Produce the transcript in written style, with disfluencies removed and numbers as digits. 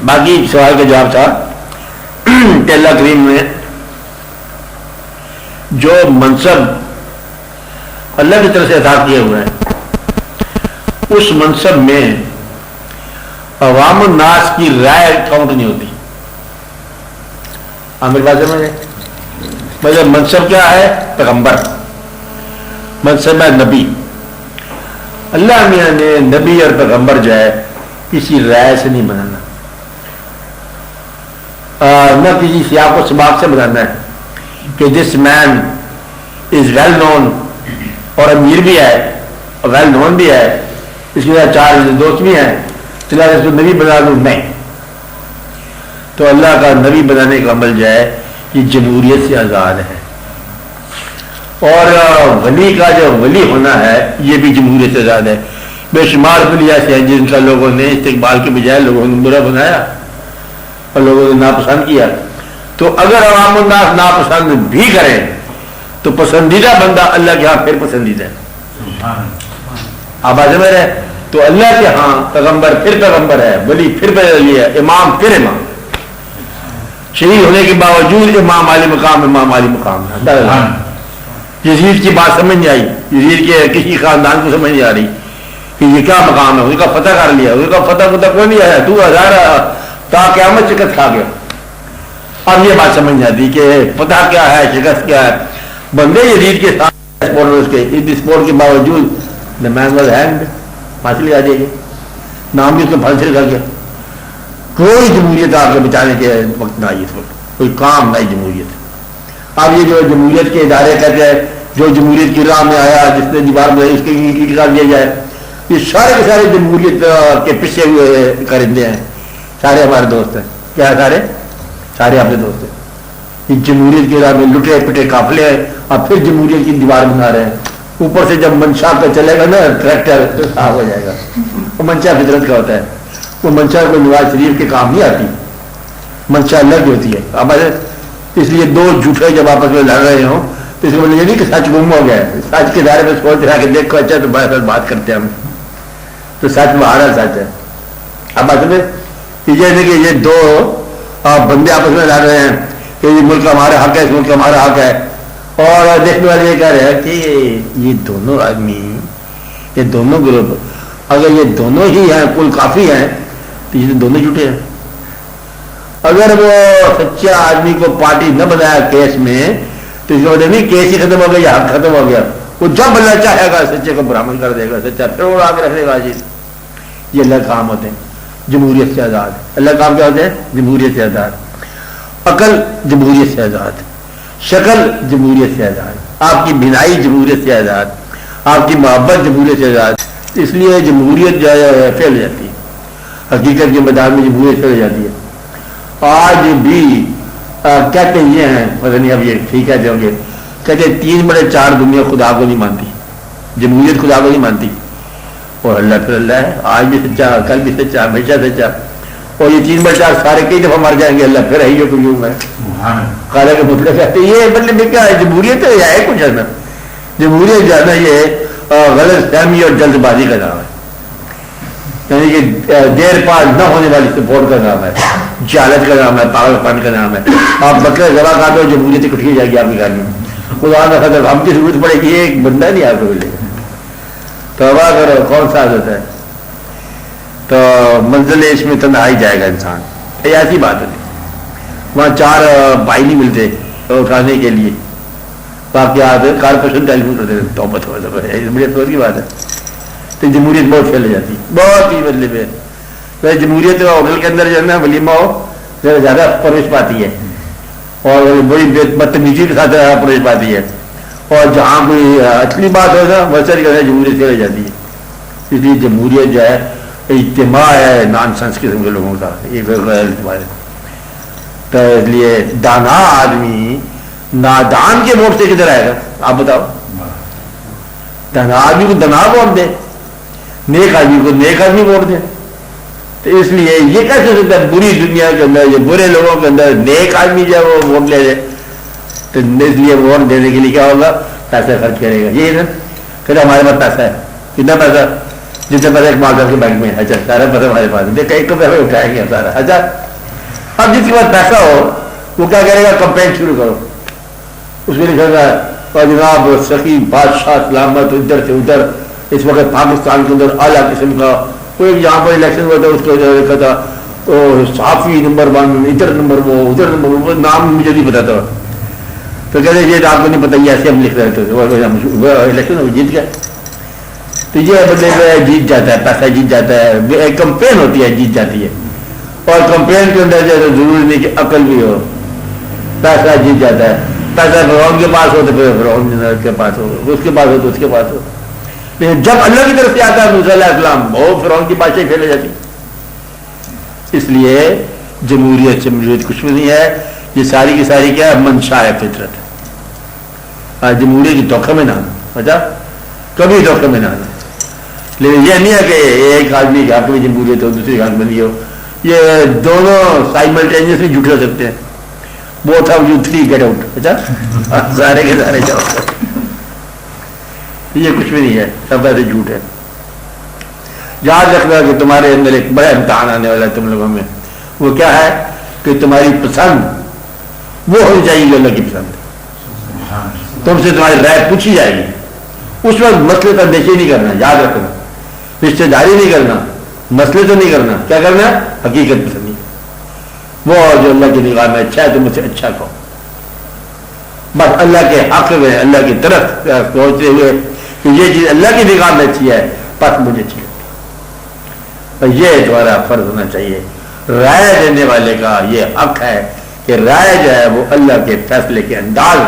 باقی سوال کا جواب تھا کہ اللہ کریم نے جو منصب اللہ کی طرف سے عطا کیے ہوئے ہیں اس منصب میں عوام الناس کی رائے کاؤنٹ نہیں ہوتی. میری بات سمجھے؟ مطلب منصب کیا ہے؟ پیغمبر. منصب ہے نبی. اللہ میاں نے نبی اور پیغمبر جو ہے کسی رائے سے نہیں بنانا، نہ کسی سیاق و سباق سے بنانا ہے کہ دس مین از ویل نون اور امیر بھی ہے اور ویل نون بھی ہے، اس کے ساتھ 4 دوست بھی ہیں، چلا اس کو نبی بنا دوں. نہیں، تو اللہ کا نبی بنانے کا عمل جو ہے یہ جمہوریت سے آزاد ہے. اور ولی کا جو ولی ہونا ہے یہ بھی جمہوریت سے آزاد ہے. بے شمار ولی ایسے ہیں جن کا لوگوں نے استقبال کے بجائے لوگوں نے برا بنایا اور لوگوں نے ناپسند کیا. تو اگر عوام الناس ناپسند بھی کریں تو پسندیدہ بندہ اللہ کے ہاں پھر پسندیدہ ہے. آپ آج میں رہے تو اللہ کے ہاں پیغمبر پھر پیغمبر ہے، ولی پھر ولی ہے، امام پھر امام. شہید ہونے کے باوجود امام علی مقام ہے. یزید کی بات سمجھ نہیں آئی، یزید کے کسی خاندان کو سمجھ نہیں آ رہی کہ یہ کیا مقام ہے. اس کا فتح کر لیا، اس کا فتح کوئی نہیں آیا، 2000 تا قیامت شکست کھا گیا. اب یہ بات سمجھ نہیں آتی کہ فتح کیا ہے، شکست کیا ہے. بندے یزید کے ساتھ اسپورٹ کے باوجود the man was hanged، پھانسی لگا دی گئی، نام بھی اس کو پھانسی لگا گیا. کوئی جمہوریت آپ کے بچانے کے وقت نہ آئی، اس وقت کوئی کام نہیں جمہوریت. اب یہ جو جمہوریت کے ادارے کہتے ہیں جو جمہوریت کی راہ میں آیا جس نے دیوار میں اس کے ٹکا دیا جائے، یہ سارے کے سارے جمہوریت کے پیچھے ہوئے کرندے ہیں. سارے ہمارے دوست ہیں. کیا ہے؟ سارے اپنے دوست ہیں. یہ جمہوریت کی راہ میں لٹے پٹے قافلے ہیں، اب پھر جمہوریت کی دیوار بنا رہے ہیں. اوپر سے جب منشا پہ چلے گا نا ٹریکٹر تو صاف ہو جائے گا. وہ منشا فطرت کا ہوتا ہے. وہ منشا کو نواز شریف کے کام نہیں آتی، منشا الگ ہوتی ہے. اب اس لیے دو جھوٹے جب آپس میں لڑ رہے ہوں تو اس کو یہ نہیں کہ سچ گم ہو گیا ہے. سچ کے دائرے میں سوچ رہا کہ دیکھو اچھا تو بات کرتے ہیں ہم تو سچ بہارا سچ ہے. اب بات میں یہ نہیں کہ یہ دو بندے آپس میں لڑ رہے ہیں کہ یہ ملک ہمارا حق ہے، اس ملک ہمارا حق ہے، اور دیکھنے والے یہ کہہ رہے ہیں کہ یہ دونوں آدمی، یہ دونوں گروپ اگر یہ دونوں ہی ہیں کل کافی ہیں تو یہ دونوں جھوٹے ہیں. اگر وہ سچا آدمی کو پارٹی نہ بنایا کیس میں تو اس وجہ نہیں کیس ہی ختم ہو گیا، حق ختم ہو گیا. وہ جب اللہ چاہے گا سچے کو برآمد کر دے گا، سچا پھر وہ آگے رکھ دے گا. یہ اللہ کام ہوتے ہیں جمہوریت سے آزاد. اللہ کام کیا ہوتے ہیں؟ جمہوریت سے آزاد. عقل جمہوریت سے آزاد، شکل جمہوریت سے آزاد، آپ کی بینائی جمہوریت سے آزاد، آپ کی محبت جمہوریت سے آزاد. اس لیے جمہوریت جو ہے پھیل جاتی ہے، حقیقت کے میدان میں جمہوریت پھیل جاتی ہے. آج بھی کہتے یہ ہیں، پتہ نہیں اب یہ ٹھیک ہے جو کہتے 3/4 دنیا خدا کو نہیں مانتی، جمہوریت خدا کو نہیں مانتی، اور اللہ پھر اللہ ہے. آج بھی سچا، کل بھی سچا، ہمیشہ سچا. اور یہ 3/4 سارے کئی دفعہ مر جائیں گے، اللہ پھر ہے جو کیوں ہے. خالہ کے مطلب کہتے یہ مطلب کیا ہے؟ جمہوریت ہے کچھ ہے نا. جمہوریت جو ہے نا یہ غلط فہمی اور جلد بازی کا نام ہے، یعنی کہ دیر پاس نہ ہونے والی سپورٹ کا نام ہے، جہالت کا نام ہے، پاگل پن کا نام ہے. آپ بکرے ذبح کر دو جمہوریت اکٹھی ہو جائے گی آپ کی گھر میں. خدا نہ خطر ہم کی ضرورت پڑے گی ایک بندہ نہیں آپ کو ملے گا. توبہ کرو، کون سا عادت ہے؟ تو منزل اس میں تنہائی جائے گا انسان. یہ ایسی بات ہے، وہاں 4 بھائی نہیں ملتے اٹھانے کے لیے، واقعات کارپوریشن ٹیلیفون کرتے ہیں. توبت بڑی افسوس کی بات ہے. تو جمہوریت بہت پھیل جاتی، بہت ہی مطلب ہے. جمہوریت ہوٹل کے اندر جو ہے نا ولیمہ ہو زیادہ پرورش پاتی ہے اور بڑی بدتمیزی کے ساتھ پرورش پاتی ہے. اور جہاں کوئی اصلی بات ہو نا ویسے جمہوریت پھیل جاتی ہے. اس لیے جمہوریت جو ہے اجتماع ہے نان سنس قسم کے لوگوں کا، یہ غیر اجتماع ہے. تو اس لیے دانا آدمی نادان کے ووٹ سے کدھر آئے گا؟ آپ بتاؤ. دانا آدمی کو دنا ووٹ دے، نیک آدمی کو نیک آدمی ووٹ دے. تو اس لیے یہ کیسے ہو سکتا ہے بری دنیا کے اندر جو برے لوگوں کے اندر نیک آدمی جو ہے وہ ووٹ لے لے؟ تو اس لیے ووٹ دینے کے لیے کیا ہوگا؟ پیسہ خرچ کرے گا. یہ نا پھر ہمارے پاس پیسہ ہے، کتنا پیسہ؟ جتنے پیسے اقبال صاحب کے بینک میں، اچھا سارا پیسہ ہمارے پاس، دیکھ ایک تو پیسہ اٹھائیں گے سارا، اچھا اب جس کے پاس پیسہ ہو وہ کیا کرے گا، کمپین شروع کرو، اس میں لکھے گا اور جناب سخی بادشاہ سلامت ادھر سے ادھر، اس وقت پاکستان کے اندر اعلیٰ قسم کا کوئی یہاں پر الیکشن ہوا تھا، اس کو لکھا تھا صحافی نمبر 1 ادھر نمبر وہ ادھر نمبر وہ، نام مجھے نہیں پتا تھا، تو کہتے یہ آپ کو نہیں پتا، یہ ایسے ہم لکھ رہے تھے، الیکشن وہ جیت گیا، تو یہ بدلے میں جیت جاتا ہے، پیسہ جیت جاتا ہے، ایک کمپین ہوتی ہے جیت جاتی ہے، اور کمپین کے اندر جو ضروری نہیں کہ عقل بھی ہو، پیسہ جیت جاتا ہے، پیسہ فرعون کے پاس ہو تو پھر فرعون کے پاس ہو، اس کے پاس ہو تو اس کے پاس ہو، لیکن جب اللہ کی طرف سے آتا ہے موسیٰ علیہ السلام وہ فرعون کی بادشاہی پھیل جاتی، اس لیے جمہوریت کچھ بھی نہیں ہے، یہ ساری کی ساری کیا ہے، منشا ہے، فطرت، جمہوریت کی دھوکے میں نہ آنا، اچھا کبھی دھوکے میں نہ آنا، لیکن یہ نہیں ہے کہ ایک آدمی کے حق میں جمہوریت ہو دوسری حق میں نہیں ہو، یہ دونوں سائملٹینیسلی جھوٹ ہو سکتے ہیں، both of you three get out، اچھا سارے کے سارے جاؤ، یہ کچھ بھی نہیں ہے، سب ایسے جھوٹ ہے۔ یاد رکھنا کہ تمہارے اندر ایک بڑا امتحان آنے والا ہے تم لوگوں میں، وہ کیا ہے کہ تمہاری پسند وہ ہونی چاہیے جو اللہ کی پسند ہے، تم سے تمہاری رائے پوچھی جائے گی، اس وقت مسئلے کا اندیشی نہیں کرنا، یاد رکھنا، رشتے داری نہیں کرنا، مسئلے تو نہیں کرنا، کیا کرنا ہے، حقیقت پسندی، وہ جو اللہ کی نگاہ میں اچھا ہے تم اسے اچھا کہو، بس اللہ کے حق میں اللہ کی طرف سوچتے ہوئے کہ یہ چیز اللہ کی نگاہ میں اچھی ہے بس مجھے اچھی ہے، اور یہ تمہارا فرض ہونا چاہیے، رائے دینے والے کا یہ حق ہے کہ رائے جو ہے وہ اللہ کے فیصلے کے انداز